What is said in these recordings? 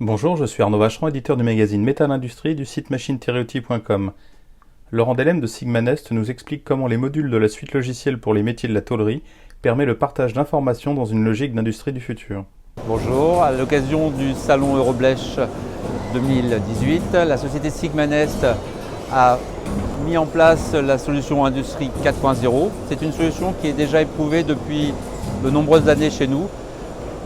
Bonjour, je suis Arnaud Vacheron, éditeur du magazine Métal Industrie du site machine-outil.com. Laurent Delem de Sigmanest nous explique comment les modules de la suite logicielle pour les métiers de la tôlerie permet le partage d'informations dans une logique d'industrie du futur. Bonjour, à l'occasion du salon Euroblech 2018, la société Sigmanest a mis en place la solution Industrie 4.0. C'est une solution qui est déjà éprouvée depuis de nombreuses années chez nous.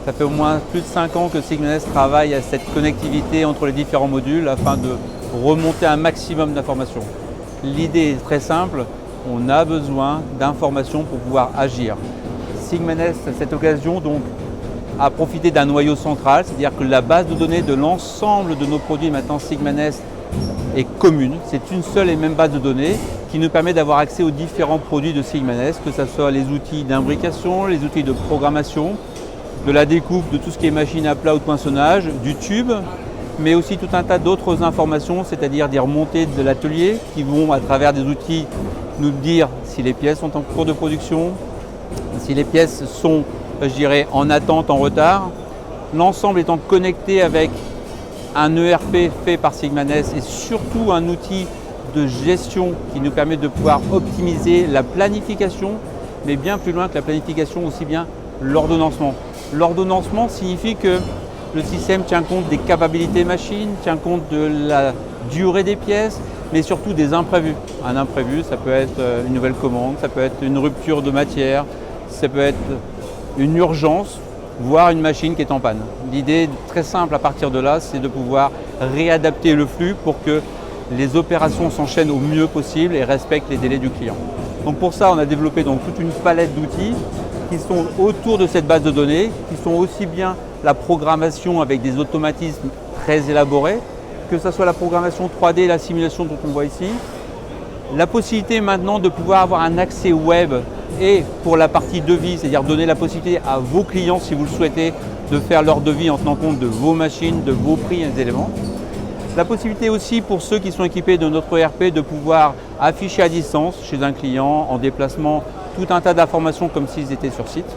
Ça fait au moins plus de 5 ans que Sigmanest travaille à cette connectivité entre les différents modules afin de remonter un maximum d'informations. L'idée est très simple, on a besoin d'informations pour pouvoir agir. Sigmanest, à cette occasion, donc, a profité d'un noyau central, c'est-à-dire que la base de données de l'ensemble de nos produits maintenant Sigmanest est commune. C'est une seule et même base de données qui nous permet d'avoir accès aux différents produits de Sigmanest, que ce soit les outils d'imbrication, les outils de programmation, de la découpe, de tout ce qui est machine à plat ou de poinçonnage, du tube, mais aussi tout un tas d'autres informations, c'est-à-dire des remontées de l'atelier qui vont, à travers des outils, nous dire si les pièces sont en cours de production, si les pièces sont, je dirais, en attente, en retard. L'ensemble étant connecté avec un ERP fait par Sigmanest et surtout un outil de gestion qui nous permet de pouvoir optimiser la planification, mais bien plus loin que la planification, aussi bien l'ordonnancement. L'ordonnancement signifie que le système tient compte des capacités machines, tient compte de la durée des pièces, mais surtout des imprévus. Un imprévu, ça peut être une nouvelle commande, ça peut être une rupture de matière, ça peut être une urgence, voire une machine qui est en panne. L'idée très simple à partir de là, c'est de pouvoir réadapter le flux pour que les opérations s'enchaînent au mieux possible et respectent les délais du client. Donc pour ça, on a développé donc toute une palette d'outils qui sont autour de cette base de données, qui sont aussi bien la programmation avec des automatismes très élaborés, que ce soit la programmation 3D et la simulation dont on voit ici, la possibilité maintenant de pouvoir avoir un accès web et pour la partie devis, c'est-à-dire donner la possibilité à vos clients, si vous le souhaitez, de faire leur devis en tenant compte de vos machines, de vos prix et des éléments. La possibilité aussi pour ceux qui sont équipés de notre ERP de pouvoir afficher à distance chez un client en déplacement tout un tas d'informations comme s'ils étaient sur site.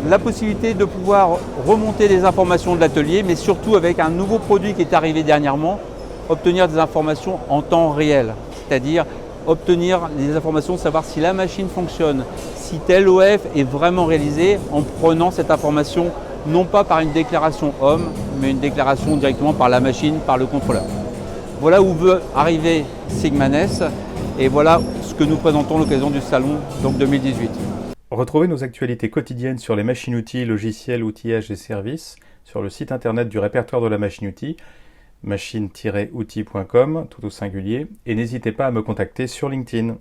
La possibilité de pouvoir remonter des informations de l'atelier, mais surtout avec un nouveau produit qui est arrivé dernièrement, obtenir des informations en temps réel, c'est-à-dire obtenir des informations, savoir si la machine fonctionne, si tel OF est vraiment réalisé en prenant cette information non pas par une déclaration homme, mais une déclaration directement par la machine, par le contrôleur. Voilà où veut arriver Sigmanest et voilà ce que nous présentons à l'occasion du salon donc 2018. Retrouvez nos actualités quotidiennes sur les machines-outils, logiciels, outillages et services sur le site internet du répertoire de la machine-outil, machine-outil.com, tout au singulier, et n'hésitez pas à me contacter sur LinkedIn.